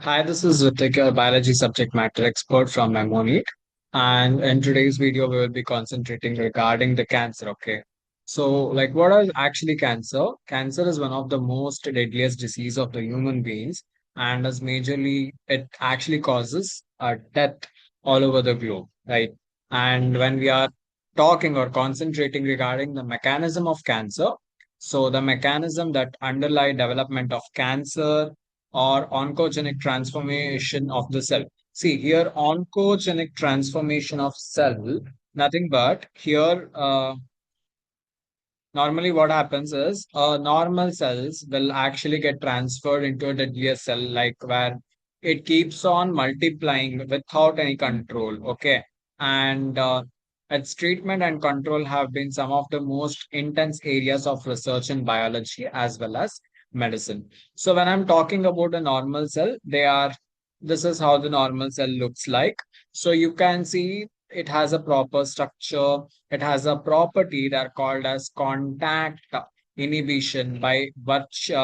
Hi, this is Ritik, your biology subject matter expert from memoneet. And in today's video, we will be concentrating regarding the cancer. Okay. So, what is actually cancer? Cancer is one of the most deadliest disease of the human beings, and as majorly, it actually causes death all over the globe, right? And when we are talking or concentrating regarding the mechanism of cancer, so the mechanism that underlie development of cancer or oncogenic transformation of the cell. See here, oncogenic transformation of cell, nothing but here, normally what happens is normal cells will actually get transferred into a deadlier cell, like where it keeps on multiplying without any control. Okay. And its treatment and control have been some of the most intense areas of research in biology as well as medicine. So when I'm talking about a normal cell, this is how the normal cell looks like. So you can see it has a proper structure. It has a property that are called as contact inhibition, by virtue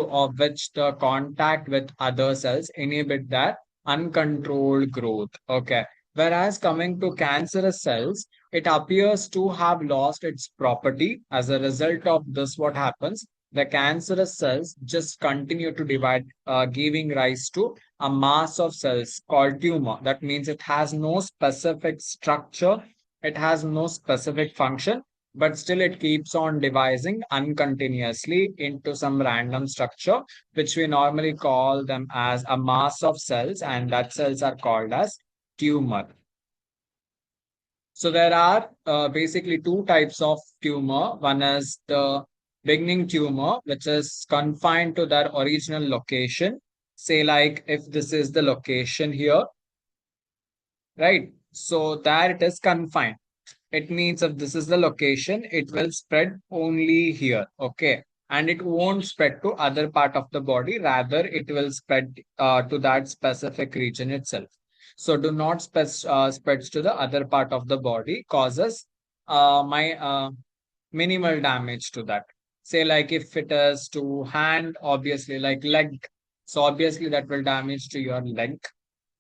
of which the contact with other cells inhibit that uncontrolled growth. Okay. Whereas coming to cancerous cells, it appears to have lost its property. As a result of this, what happens? The cancerous cells just continue to divide, giving rise to a mass of cells called tumor. That means it has no specific structure, it has no specific function, but still it keeps on devising uncontinuously into some random structure, which we normally call them as a mass of cells, and that cells are called as tumor. So there are basically two types of tumor. One is the beginning tumor, which is confined to their original location. Say, like if this is the location here, right? So there it is confined. It means if this is the location, it will spread only here. Okay. And it won't spread to other part of the body. Rather, it will spread to that specific region itself. So do not spreads to the other part of the body, causes my minimal damage to that. Say like if it is to hand, obviously like leg. So obviously that will damage to your leg.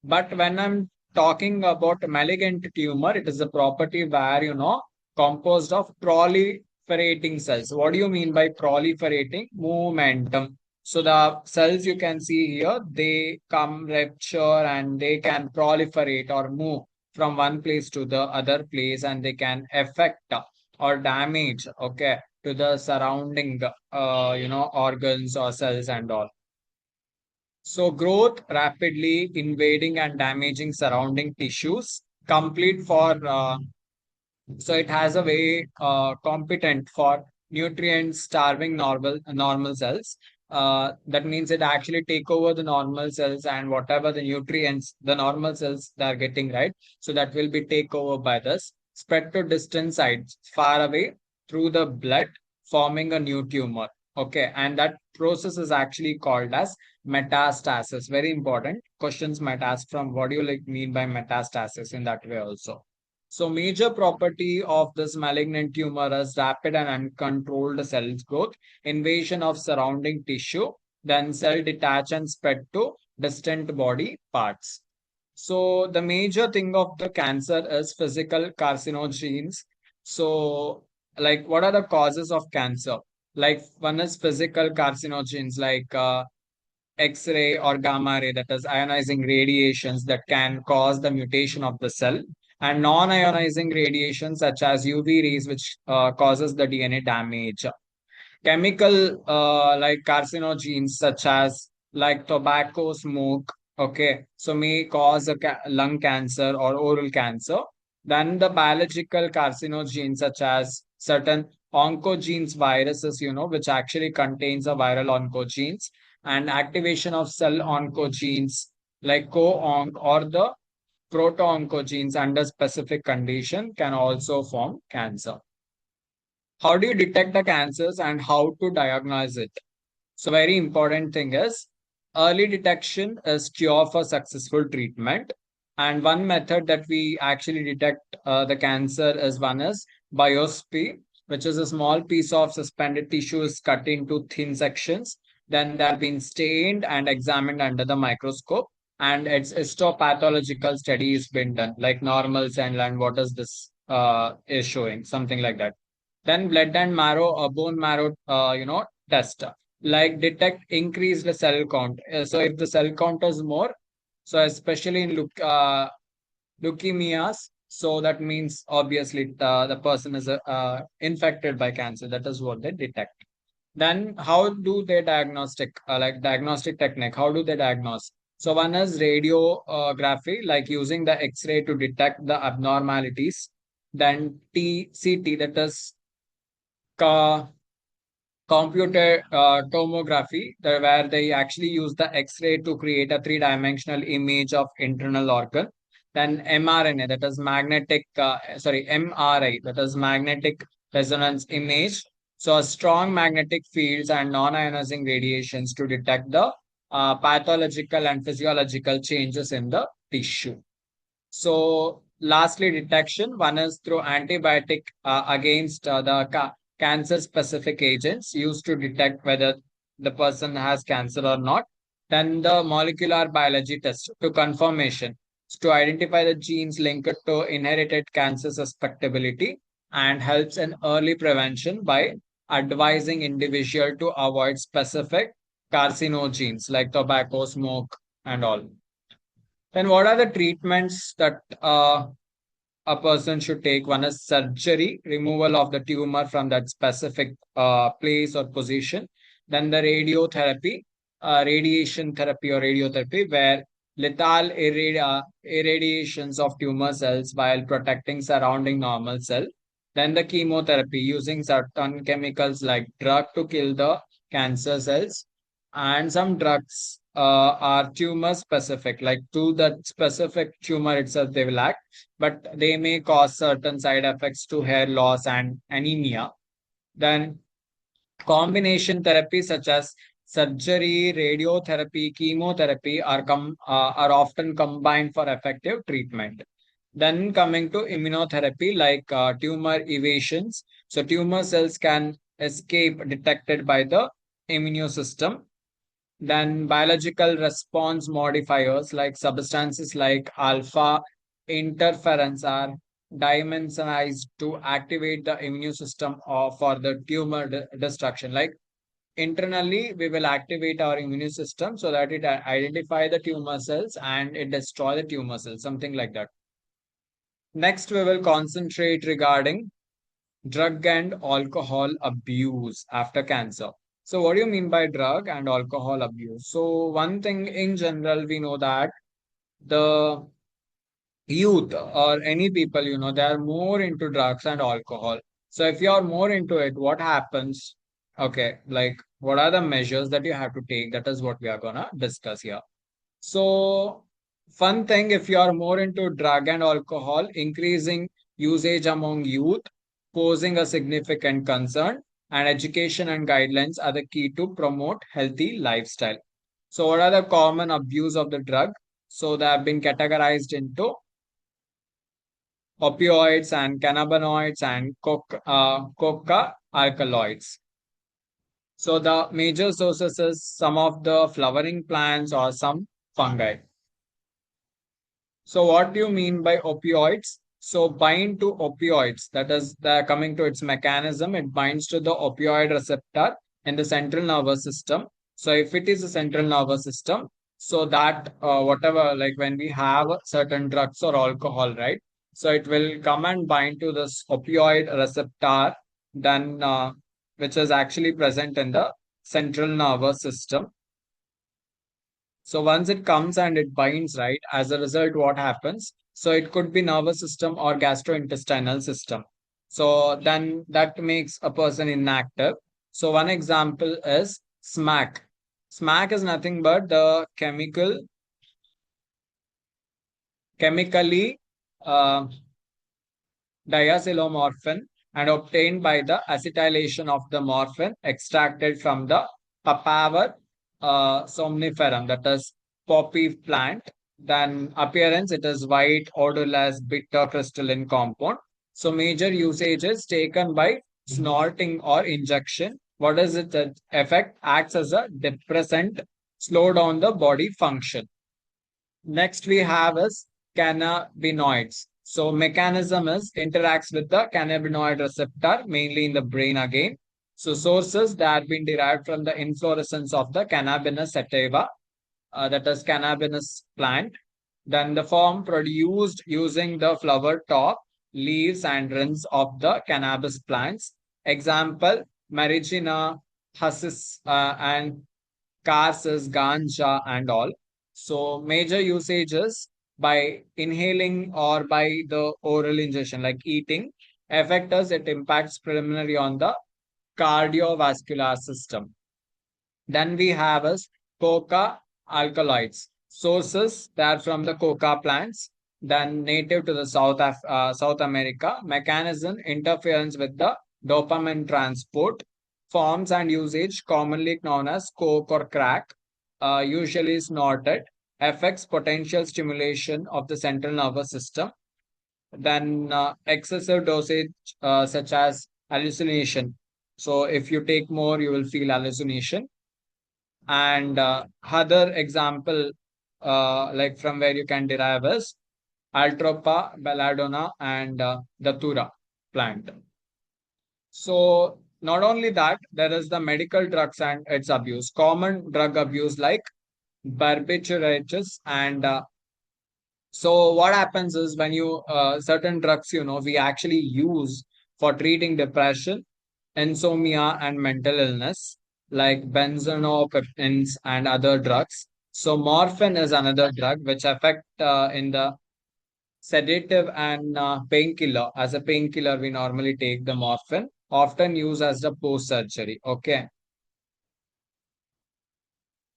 But when I'm talking about malignant tumor, it is a property where, composed of proliferating cells. What do you mean by proliferating? Momentum. So the cells you can see here, they come rupture and they can proliferate or move from one place to the other place, and they can affect or damage, okay, to the surrounding, organs or cells and all. So, growth rapidly invading and damaging surrounding tissues, complete for, so it has a way competent for nutrient starving normal cells. That means it actually take over the normal cells, and whatever the nutrients the normal cells they are getting, right. So that will be take over by this, spread to distant sites far away through the blood, forming a new tumor. Okay, and that process is actually called as metastasis. Very important questions might ask from what do you like mean by metastasis in that way also. So major property of this malignant tumor is rapid and uncontrolled cell growth, invasion of surrounding tissue, then cell detach and spread to distant body parts. So the major thing of the cancer is physical carcinogens. So like what are the causes of cancer? Like one is physical carcinogens like X-ray or gamma ray, that is ionizing radiations that can cause the mutation of the cell, and non-ionizing radiation such as UV rays, which causes the DNA damage. Chemical like carcinogens such as like tobacco smoke, okay, so may cause a lung cancer or oral cancer. Then the biological carcinogens such as certain oncogenes viruses, which actually contains a viral oncogenes, and activation of cell oncogenes like co-onc or the proto-oncogenes under specific condition can also form cancer. How do you detect the cancers and how to diagnose it? So very important thing is early detection is cure for successful treatment. And one method that we actually detect the cancer is one is biopsy, which is a small piece of suspended tissue is cut into thin sections. Then they have been stained and examined under the microscope, and its histopathological study has been done, like normal cell and what is this is showing, something like that. Then blood and marrow, bone marrow, test, like detect increased cell count. So if the cell count is more, so especially in leukemias, so that means obviously the person is infected by cancer. That is what they detect. Then how do they diagnostic, like diagnostic technique? How do they diagnose? So one is radiography, like using the X-ray to detect the abnormalities. Then CT, that is computer tomography, where they actually use the X-ray to create a three-dimensional image of internal organ. Then mRNA, that is MRI, that is magnetic resonance image. So strong magnetic fields and non-ionizing radiations to detect the pathological and physiological changes in the tissue. So, lastly, detection. One is through antibiotic against the cancer specific agents used to detect whether the person has cancer or not. Then the molecular biology test to confirmation to identify the genes linked to inherited cancer susceptibility, and helps in early prevention by advising individual to avoid specific carcinogens like tobacco, smoke, and all. Then what are the treatments that a person should take? One is surgery, removal of the tumor from that specific place or position. Then the radiotherapy, radiation therapy or radiotherapy, where lethal irradiations of tumor cells while protecting surrounding normal cell. Then the chemotherapy, using certain chemicals like drug to kill the cancer cells. And some drugs are tumor specific, like to the specific tumor itself they will act, but they may cause certain side effects to hair loss and anemia. Then combination therapy such as surgery, radiotherapy, chemotherapy are often combined for effective treatment. Then coming to immunotherapy, like tumor evasions. So tumor cells can escape detected by the immune system. Then biological response modifiers, like substances like alpha interference are dimensionized to activate the immune system for the tumor destruction. Like internally, we will activate our immune system so that it identify the tumor cells and it destroy the tumor cells, something like that. Next, we will concentrate regarding drug and alcohol abuse after cancer. So, what do you mean by drug and alcohol abuse? So, one thing in general, we know that the youth or any people, they are more into drugs and alcohol. So, if you are more into it, what happens? Okay, like what are the measures that you have to take? That is what we are gonna discuss here. So, fun thing, if you are more into drug and alcohol, increasing usage among youth, posing a significant concern, and education and guidelines are the key to promote healthy lifestyle. So, what are the common abuse of the drug? So, they have been categorized into opioids and cannabinoids and coca alkaloids. So, the major sources is some of the flowering plants or some fungi. So, what do you mean by opioids? So, bind to opioids, that is, the coming to its mechanism, it binds to the opioid receptor in the central nervous system. So, if it is a central nervous system, so that whatever, like when we have certain drugs or alcohol, right? So, it will come and bind to this opioid receptor, then which is actually present in the central nervous system. So once it comes and it binds, right, as a result, what happens? So it could be nervous system or gastrointestinal system. So then that makes a person inactive. So one example is smack. Smack is nothing but the chemically uh, diacylomorphin, and obtained by the acetylation of the morphin extracted from the papaver somniferum, that is poppy plant. Then appearance, it is white, odorless, bitter crystalline compound. So major usage is taken by snorting or injection, What is its effect? Acts as a depressant, slow down the body function. Next we have is cannabinoids. So mechanism is interacts with the cannabinoid receptor, mainly in the brain again. So sources that have been derived from the inflorescence of the cannabinus sativa, that is cannabinus plant. Then the form produced using the flower top, leaves and rinds of the cannabis plants. Example, Marigina, Hassis, and Cars, ganja, and all. So major usages by inhaling or by the oral ingestion, like eating, affect us. It impacts preliminary on the cardiovascular system. Then we have as coca alkaloids. Sources that from the coca plants, then native to the South America. Mechanism interference with the dopamine transport. Forms and usage commonly known as coke or crack, usually snorted. Affects potential stimulation of the central nervous system. Then excessive dosage, such as hallucination. So if you take more, you will feel hallucination. And other example, like from where you can derive is Altropa, belladonna, and Datura plant. So not only that, there is the medical drugs and its abuse. Common drug abuse like barbiturates and so what happens is when you certain drugs, we actually use for treating depression, insomnia, and mental illness, like benzodiazepines and other drugs. So morphine is another drug which affect in the sedative and painkiller. As a painkiller, we normally take the morphine, often used as the post surgery. Okay,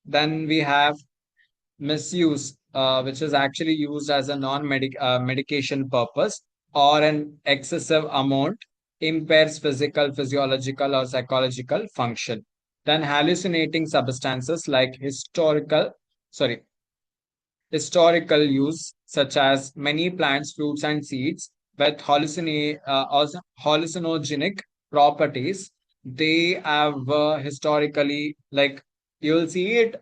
then we have misuse, which is actually used as a non-medication purpose or an excessive amount, impairs physical, physiological, or psychological function. Then hallucinating substances like historical use, such as many plants, fruits, and seeds with hallucinogenic properties. They have historically, like you'll see it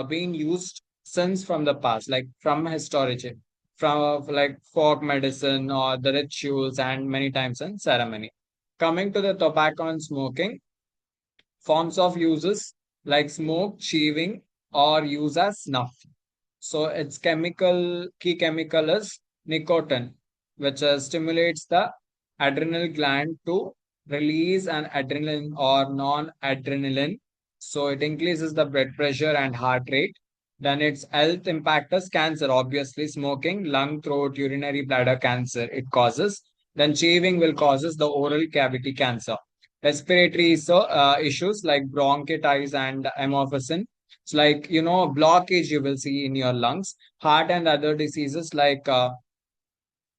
being used since from the past, like from historicity, from like folk medicine or the rituals, and many times in ceremony. Coming to the tobacco and smoking, forms of uses like smoke, chewing, or use as snuff. So its key chemical is nicotine, which stimulates the adrenal gland to release an adrenaline or non-adrenaline. So it increases the blood pressure and heart rate. Then its health impact is cancer, obviously smoking, lung, throat, urinary bladder cancer it causes. Then chewing will causes the oral cavity cancer. Respiratory issues like bronchitis and amorphism, it's like, blockage you will see in your lungs, heart and other diseases like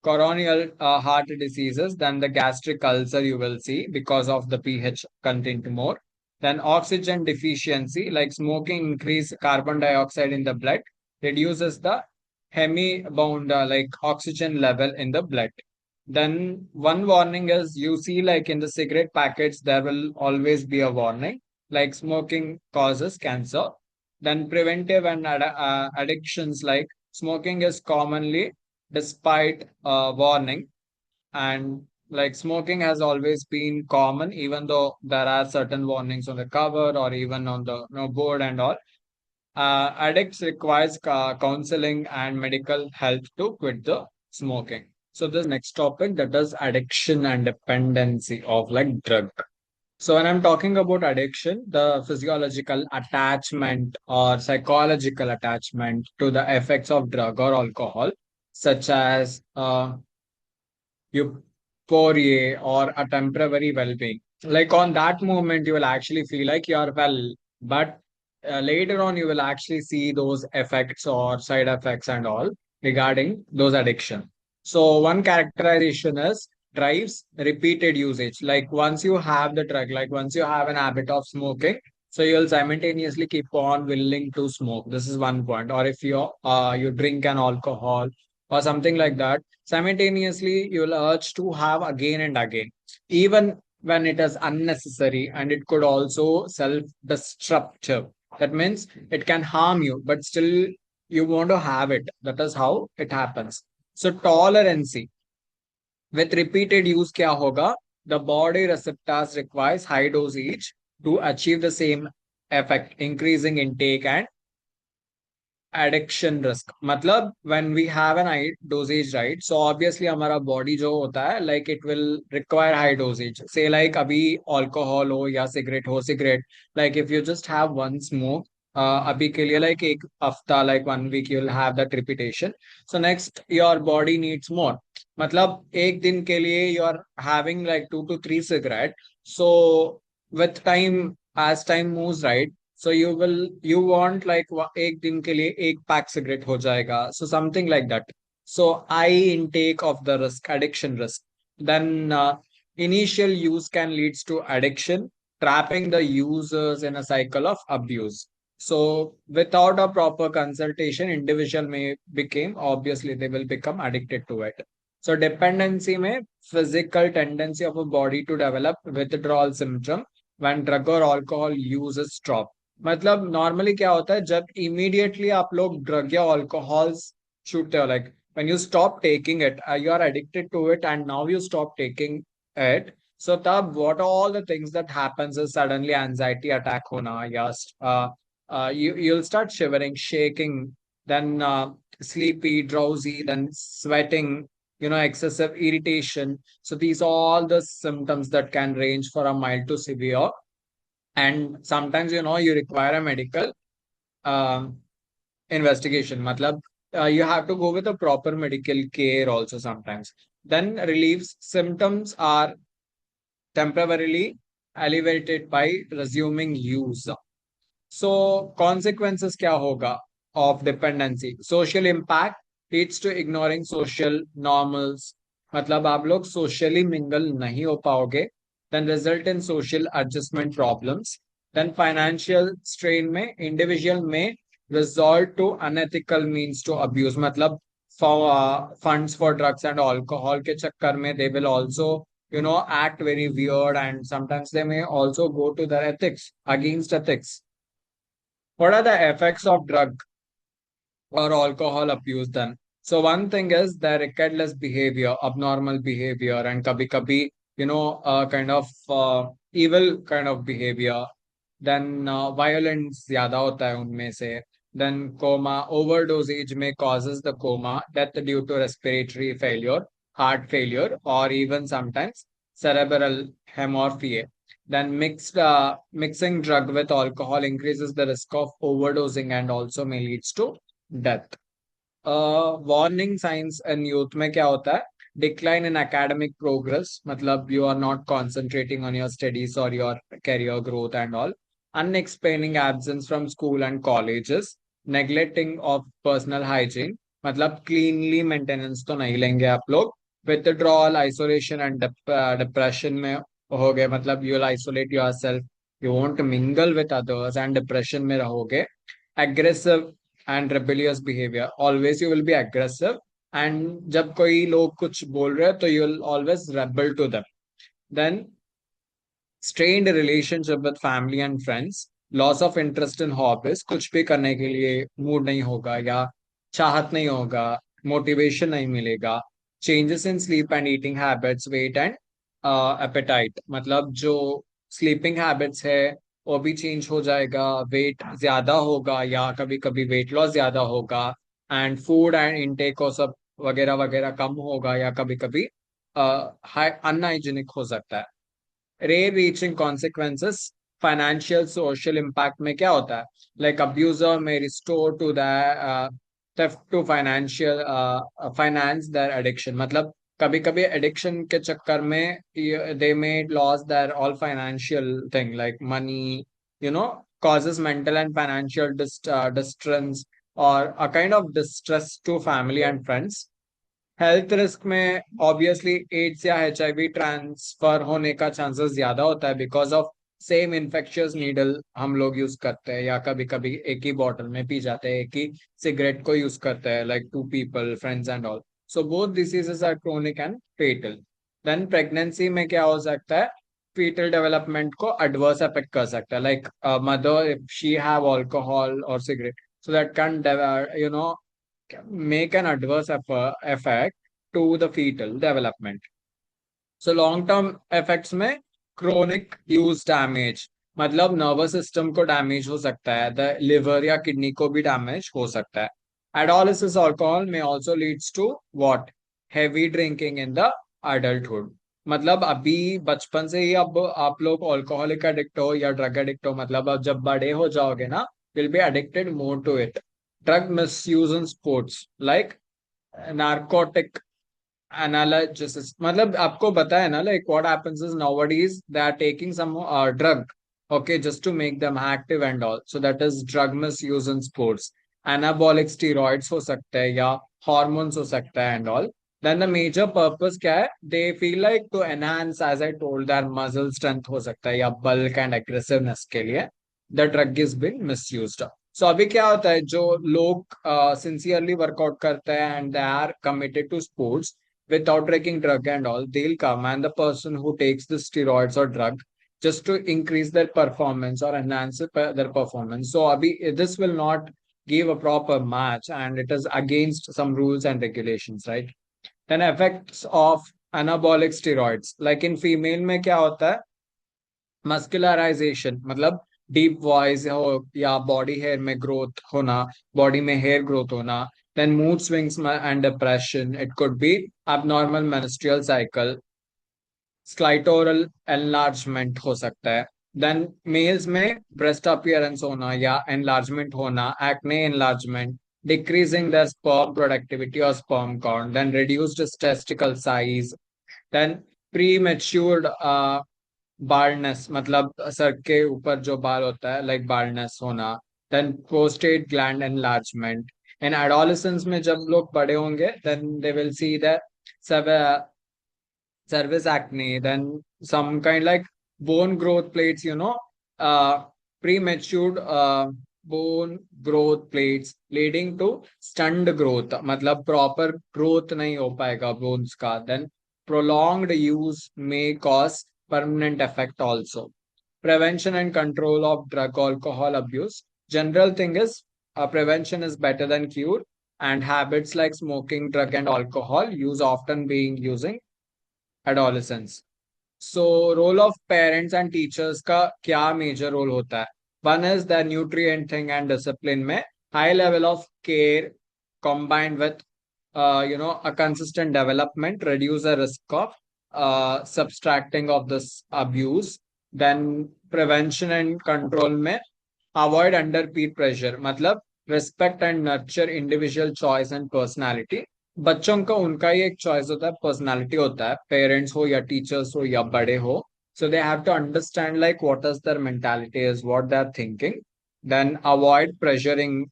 coronal heart diseases, then the gastric ulcer you will see because of the pH content more. Then oxygen deficiency, like smoking increase carbon dioxide in the blood, reduces the hemi-bound like oxygen level in the blood. Then one warning is you see like in the cigarette packets, there will always be a warning like smoking causes cancer. Then preventive and addictions like smoking is commonly despite warning, and like smoking has always been common even though there are certain warnings on the cover or even on the board and all. Addicts requires counseling and medical help to quit the smoking. So this next topic, that is addiction and dependency of like drug. So when I'm talking about addiction, the physiological attachment or psychological attachment to the effects of drug or alcohol, such as euphoria or a temporary well-being. Like on that moment, you will actually feel like you're well, but later on, you will actually see those effects or side effects and all regarding those addiction. So one characterization is drives repeated usage. Like once you have the drug, like once you have an habit of smoking, so you'll simultaneously keep on willing to smoke. This is one point. Or if you drink an alcohol or something like that, simultaneously you'll urge to have again and again. Even when it is unnecessary, and it could also self-destructive. That means it can harm you, but still you want to have it. That is how it happens. So tolerance with repeated use क्या होगा? The body receptors requires high dosage to achieve the same effect, increasing intake and addiction risk. मतलब when we have an high dosage, right, so obviously हमारा body जो होता है, like it will require high dosage. Say like अभी alcohol हो या cigarette हो, cigarette, like if you just have one smoke, अभी के लिए like एक हफ्ता, like 1 week you'll have that repetition. So next your body needs more. मतलब एक दिन के लिए you are having like 2 to 3 cigarette. So with time, as time moves, right, so you want like एक दिन के लिए एक पैक सिगरेट हो जाएगा, so something like that. So high intake of the risk, addiction risk. Then initial use can leads to addiction, trapping the users in a cycle of abuse. So without a proper consultation, individual may become, obviously they will become addicted to it. So dependency में physical tendency of a body to develop withdrawal symptom when drug or alcohol use is stop. मतलब normally क्या होता है, जब immediately आप लोग drug या alcohol छूटते हो, like when you stop taking it, you are addicted to it and now you stop taking it. So तब what all the things that happens is suddenly anxiety attack होना, या you'll start shivering, shaking, then sleepy, drowsy, then sweating, excessive irritation. So these are all the symptoms that can range for a mild to severe, and sometimes you require a medical um, investigation. Matlab, you have to go with a proper medical care also sometimes. Then reliefs symptoms are temporarily elevated by resuming use. So consequences क्या होगा of dependency? Social impact leads to ignoring social normals. मतलब आप लोग socially mingle नहीं हो पाओगे. Then result in social adjustment problems. Then financial strain में individual may resort to unethical means to abuse. मतलब for funds for drugs and alcohol के चक्कर में they will also act very weird, and sometimes they may also go to their ethics, against ethics. What are the effects of drug or alcohol abuse then? So one thing is the reckless behavior, abnormal behavior, and kabhi kabhi, kind of evil kind of behavior. Then violence ज़्यादा होता है उनमें से. Then coma, overdosage may causes the coma, death due to respiratory failure, heart failure, or even sometimes cerebral hemorrhage. Then mixing drug with alcohol increases the risk of overdosing and also may leads to death. Warning signs in youth में क्या होता है? Decline in academic progress, मतलब you are not concentrating on your studies और your career growth and all. Unexplaining absence from school and colleges, neglecting of personal hygiene, मतलब cleanly maintenance तो नहीं लेंगे आप लोग. विथड्रॉल, आइसोलेशन एंड डिप्रेशन में हो गए, मतलब you will isolate your self, you won't mingle with others and depression में रहोगे. Aggressive and rebellious behavior, always you will be aggressive, and जब कोई लोग कुछ बोल रहे हैं तो you will always rebel to them. Then strained relationship with family and friends, loss of interest in hobbies, कुछ भी करने के लिए मूड नहीं होगा या चाहत नहीं होगा, मोटिवेशन नहीं मिलेगा. Changes in sleep and eating habits, weight and appetite, मतलब जो स्लीपिंग हैबिट्स है वो भी चेंज हो जाएगा, वेट ज्यादा होगा या कभी कभी वेट लॉस ज्यादा होगा, एंड फूड एंड इनटेक और सब वगैरह वगैरह कम होगा, या कभी कभी अनहाइजीनिक हो सकता है. रे reaching consequences, financial social impact में क्या होता है? Like abuser may restore to the theft to financial finance their addiction. मतलब कभी कभी एडिक्शन के चक्कर में they may lose their all financial thing like money, causes mental and financial distress or a kind of distress to family and friends. Health risk में obviously ads या HIV transfer होने का चांसेस ज्यादा होता है, because of same infectious needle हम लोग use करते हैं, या कभी कभी एक ही बॉटल में पी जाते हैं, एक ही सिगरेट को यूज करते हैं, like to people, friends and all. So both diseases are chronic and fatal. Then pregnancy में क्या हो सकता है? fetal development को adverse affect कर सकता है, like mother if she have alcohol or cigarette, so that can make an adverse effect to the fetal development. So long term effects में chronic use damage, मतलब नर्वस सिस्टम को damage हो सकता है, the liver या kidney को भी damage हो सकता है. एडोलिसिस अल्कोहल में also leads to what, heavy drinking in the adulthood. मतलब अभी बचपन से ही अब आप लोग अल्कोहलिक एडिक्ट हो या ड्रग एडिक्ट हो, मतलब अब जब बड़े हो जाओगे ना, will be addicted more to it. Drug misuse in sports like narcotic analysis, मतलब आपको पता है ना, like what happens is nowadays they are taking some drug, okay, just to make them active and all, so that is drug misuse in sports. Anabolic steroids हो सकते हैं या hormones हो सकता है and all. Then the major purpose क्या है, they feel like to enhance, as I told, their muscle strength हो सकता है या bulk and aggressiveness के लिए the drug is being misused. So अभी क्या होता है, जो लोग सिंसियरली वर्कआउट करते हैं and they are committed to sports without taking drug and all, they'll come, and the person who takes the steroids or drug just to increase their performance or enhance their performance. So abhi, this will not give a proper match and it is against some rules and regulations, right? Then effects of anabolic steroids, like in female में क्या होता है, मस्कुलराइजेशन, मतलब deep voice हो या body hair में growth होना, body में हेयर ग्रोथ होना. Then mood swings and depression, it could be abnormal menstrual cycle, clitoral enlargement हो सकता है. देन मेल्स में ब्रेस्ट अपीयरेंस होना या एनलार्जमेंट होना, acne enlargement, decreasing the sperm productivity और sperm count, then reduced testicle size, then pre matured baldness, मतलब सर के ऊपर जो बाल होता है लाइक बाल्डनेस होना, then prostate gland enlargement. In adolescence में जब लोग बड़े होंगे, then they will see the cervix acne, then some kind like bone growth plates, premature bone growth plates leading to stunned growth, मतलब proper growth नहीं हो पाएगा bones का. Then prolonged use may cause permanent effect also. Prevention and control of drug alcohol abuse. General thing is prevention is better than cure, and habits like smoking, drug and alcohol use often being using adolescence. So role of parents and teachers का क्या major role होता है? One is the nutrient thing and discipline में high level of care combined with a consistent development reduce the risk of subtracting of this abuse. Then prevention and control में avoid under peer pressure, मतलब respect and nurture individual choice and personality. बच्चों का उनका ही एक choice होता है, personality होता है, पेरेंट्स हो या टीचर्स हो या बड़े हो. So they have to understand like what is their mentality is, what they are thinking. Then avoid pressuring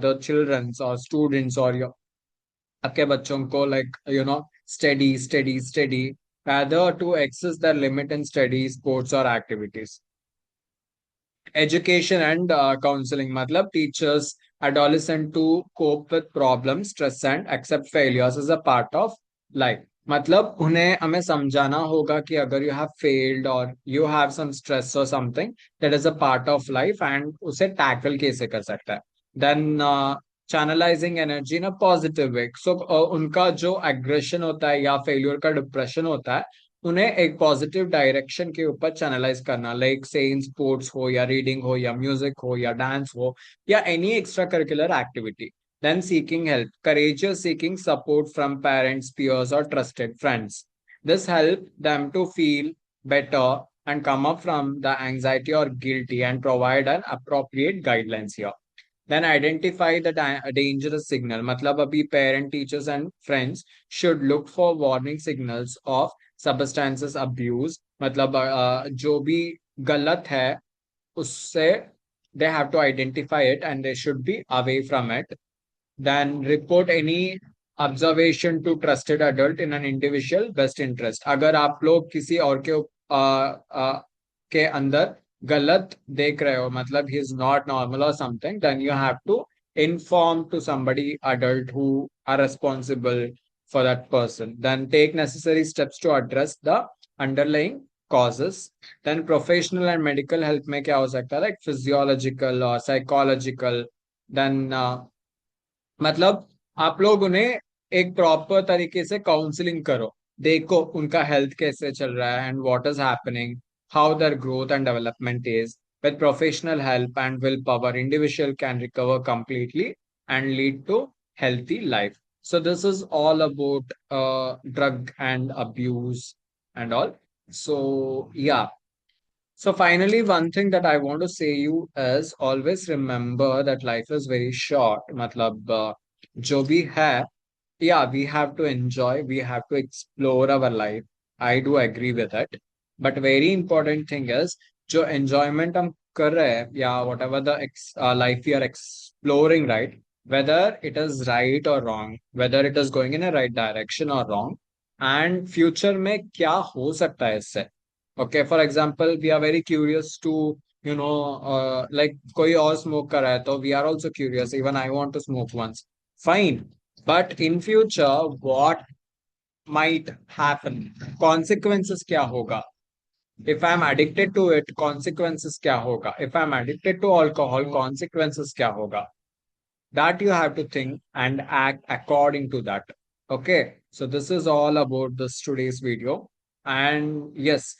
the childrens और स्टूडेंट्स और आपके बच्चों को like study study study, rather to access their limit in studies, sports or activities. Education and counseling, मतलब teachers adolescent to cope with problems, stress and accept failures as a part of life. मतलब उन्हें हमें समझाना होगा कि अगर you have failed or you have some stress or something, that is a part of life and उसे tackle कैसे कर सकता है. Then channelizing energy in a positive way. So उनका जो aggression होता है या failure का depression होता है, उन्हें एक पॉजिटिव डायरेक्शन के ऊपर चैनलाइज करना, लाइक से इन स्पोर्ट्स हो या रीडिंग हो या म्यूजिक हो या डांस हो या any extra curricular activity. Then seeking help, courageous seeking support from parents, peers or trusted friends. This help them to feel better and come up from the anxiety or guilty and provide an appropriate guidelines here. Then identify the dangerous signal, मतलब अभी parent, teachers and friends should look for warning signals of substances abuse, मतलब जो भी गलत है उससे they have to identify it and they should be away from it. Then report any observation to trusted adult in an individual best interest. अगर आप लोग किसी और के अंदर गलत देख रहे हो, मतलब he is not normal or something, then you have to inform to somebody adult who are responsible for that person. Then take necessary steps to address the underlying causes. Then professional and medical help में क्या हो सकता है, like physiological or psychological. Then मतलब आप लोग उन्हें एक प्रॉपर तरीके से काउंसलिंग करो, देखो उनका हेल्थ कैसे चल रहा है and what is happening, how their growth and development is. With professional help and willpower, individual can recover completely and lead to healthy life. So this is all about drug and abuse and all. So yeah, so finally, one thing that I want to say you is always remember that life is very short. मतलब जो भी है, yeah, we have to enjoy, we have to explore our life. I do agree with it. But very important thing is जो enjoyment हम कर रहे हैं, yeah, whatever the life we are exploring, right? Whether it is right or wrong, whether it is going in a right direction or wrong, and future में क्या हो सकता है इससे. Okay, for example, we are very curious to, like कोई और smoke कर रहा है, तो we are also curious. Even I want to smoke once. Fine. But in future, what might happen? Consequences क्या होगा? If I'm addicted to it, consequences क्या होगा? If I'm addicted to alcohol, consequences क्या होगा? That you have to think and act according to that. Okay, so this is all about this today's video. And yes,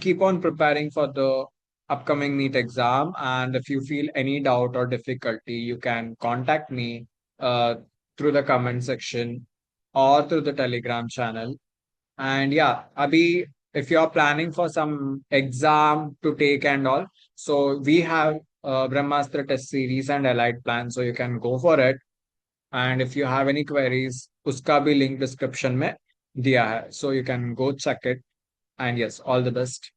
keep on preparing for the upcoming NEET exam. And if you feel any doubt or difficulty, you can contact me uh, through the comment section or through the Telegram channel. And yeah, Abhi, if you're planning for some exam to take and all, so we have Brahmastra test series and allied plan, so you can go for it. And if you have any queries, uska bhi link description में दिया है, so you can go check it. And yes, all the best.